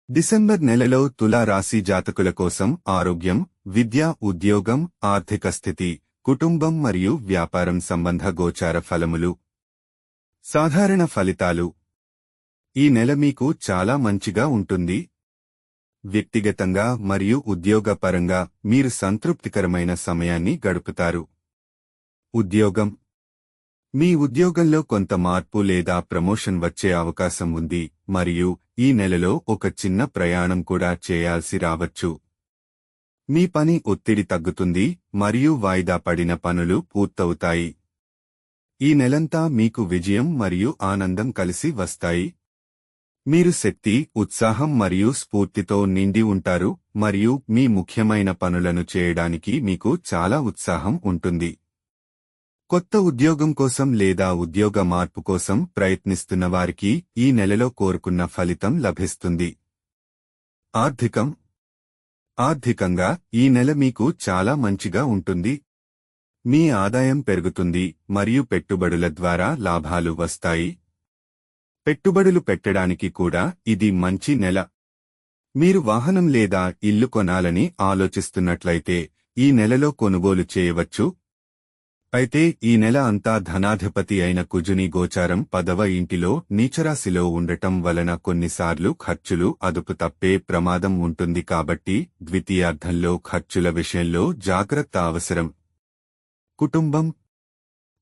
December నెలలో తులా రాశి జాతకుల కోసం ఆరోగ్యం, విద్య, ఉద్యోగం, ఆర్థిక స్థితి, కుటుంబం మరియు వ్యాపారం సంబంధ గోచార ఫలములు. సాధారణ ఫలితాలు. ఈ నెల మీకు చాలా మంచిగా ఉంటుంది. వ్యక్తిగతంగా మరియు ఉద్యోగపరంగా మీరు సంతృప్తికరమైన సమయాన్ని గడుపుతారు. ఉద్యోగం. మీ ఉద్యోగంలో కొంత మార్పు లేదా ప్రమోషన్ వచ్చే అవకాశం ఉంది మరియు ఈ నెలలో ఒక చిన్న ప్రయాణం కూడా చేయాల్సి రావచ్చు. మీ పని ఒత్తిడి తగ్గుతుంది మరియు వాయిదా పడిన పనులు పూర్తవుతాయి. ఈ నెలంతా మీకు విజయం మరియు ఆనందం కలిసి వస్తాయి. మీరు శక్తి, ఉత్సాహం మరియు స్ఫూర్తితో నిండి ఉంటారు మరియు మీ ముఖ్యమైన పనులను చేయడానికి మీకు చాలా ఉత్సాహం ఉంటుంది. కొత్త ఉద్యోగం కోసం లేదా ఉద్యోగ మార్పు కోసం ప్రయత్నిస్తున్న వారికి ఈ నెలలో కోరుకున్న ఫలితం లభిస్తుంది. ఆర్థికం. ఆర్థికంగా ఈ నెల మీకు చాలా మంచిగా ఉంటుంది. మీ ఆదాయం పెరుగుతుంది మరియు పెట్టుబడుల ద్వారా లాభాలు వస్తాయి. పెట్టుబడులు పెట్టడానికి కూడా ఇది మంచి నెల. మీరు వాహనం లేదా ఇల్లు కొనాలని ఆలోచిస్తున్నట్లయితే ఈ నెలలో కొనుగోలు చేయవచ్చు. అయితే ఈ నెల అంతా ధనాధిపతి అయిన కుజుని గోచారం 10వ ఇంటిలో నీచరాశిలో ఉండటం వలన కొన్నిసార్లు ఖర్చులు అదుపు తప్పే ప్రమాదం ఉంటుంది కాబట్టి ద్వితీయార్ధంలో ఖర్చుల విషయంలో జాగ్రత్త అవసరం. కుటుంబం.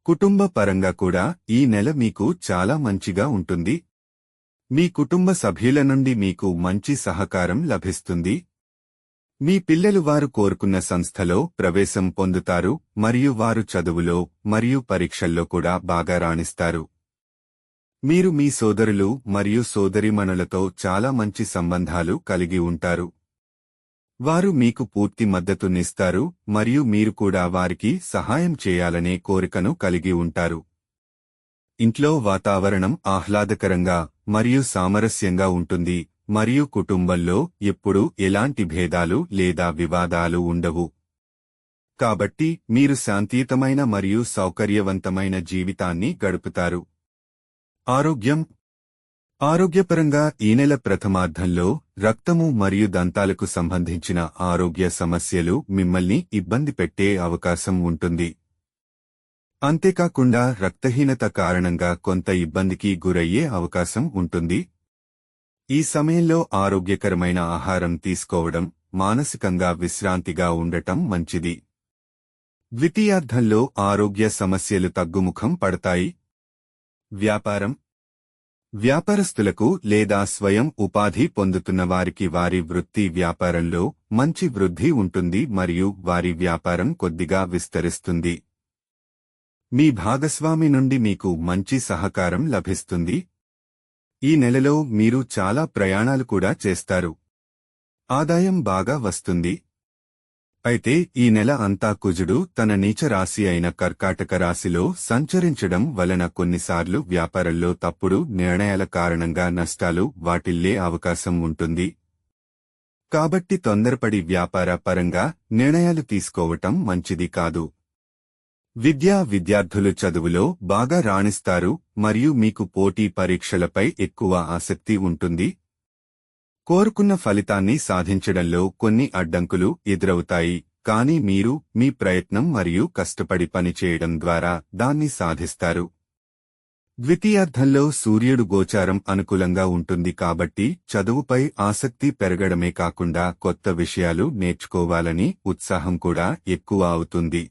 కుటుంబ పరంగా కూడా ఈ నెల మీకు చాలా మంచిగా ఉంటుంది. మీ కుటుంబ సభ్యుల నుండి మీకు మంచి సహకారం లభిస్తుంది. మీ పిల్లలు వారు కోరుకున్న సంస్థలో ప్రవేశం పొందుతారు మరియు వారు చదువులో మరియు పరీక్షల్లో కూడా బాగా రాణిస్తారు. మీరు మీ సోదరులు మరియు సోదరీమణులతో చాలా మంచి సంబంధాలు కలిగి ఉంటారు. వారు మీకు పూర్తి మద్దతునిస్తారు మరియు మీరు కూడా వారికి సహాయం చేయాలనే కోరికను కలిగి ఉంటారు. ఇంట్లో వాతావరణం ఆహ్లాదకరంగా మరియు సామరస్యంగా ఉంటుంది మరియు కుటుంబంలో ఎప్పుడూ ఎలాంటి భేదాలు లేదా వివాదాలు ఉండవు. కాబట్టి మీరు శాంతియుతమైన మరియు సౌకర్యవంతమైన జీవితాన్ని గడుపుతారు. ఆరోగ్యం. ఆరోగ్యపరంగా ఈ నెల ప్రథమార్ధంలో రక్తము మరియు దంతాలకు సంబంధించిన ఆరోగ్య సమస్యలు మిమ్మల్ని ఇబ్బంది పెట్టే అవకాశం ఉంటుంది. అంతేకాకుండా రక్తహీనత కారణంగా కొంత ఇబ్బందికి గురయ్యే అవకాశం ఉంటుంది. ఈ సమయంలో ఆరోగ్యకరమైన ఆహారం తీసుకోవడం, మానసికంగా విశ్రాంతిగా ఉండటం మంచిది. ద్వితీయార్ధంలో ఆరోగ్య సమస్యలు తగ్గుముఖం పడతాయి. వ్యాపారం. వ్యాపారస్తులకు లేదా స్వయం ఉపాధి పొందుతున్న వారికి వారి వృత్తి వ్యాపారంలో మంచి వృద్ధి ఉంటుంది మరియు వారి వ్యాపారం కొద్దిగా విస్తరిస్తుంది. మీ భాగస్వామి నుండి మీకు మంచి సహకారం లభిస్తుంది. ఈ నెలలో మీరు చాలా ప్రయాణాలు కూడా చేస్తారు. ఆదాయం బాగా వస్తుంది. అయితే ఈ నెల అంతా కుజుడు తన నీచ రాశి అయిన కర్కాటక రాశిలో సంచరించడం వలన కొన్నిసార్లు వ్యాపారంలో తప్పుడు నిర్ణయాల కారణంగా నష్టాలు వాటిల్లే అవకాశం ఉంటుంది. కాబట్టి తొందరపడి వ్యాపార పరంగా నిర్ణయాలు తీసుకోవటం మంచిది కాదు. విద్యార్థులు చదువులో బాగా రాణిస్తారు మరియు మీకు పోటీ పరీక్షలపై ఎక్కువ ఆసక్తి ఉంటుంది. కోరుకున్న ఫలితాన్ని సాధించడంలో కొన్ని అడ్డంకులు ఎదురవుతాయి, కానీ మీరు మీ ప్రయత్నం మరియు కష్టపడి పనిచేయడం ద్వారా దాన్ని సాధిస్తారు. ద్వితీయార్ధంలో సూర్యుడు గోచారం అనుకూలంగా ఉంటుంది కాబట్టి చదువుపై ఆసక్తి పెరగడమే కాకుండా కొత్త విషయాలు నేర్చుకోవాలని ఉత్సాహం కూడా ఎక్కువ అవుతుంది.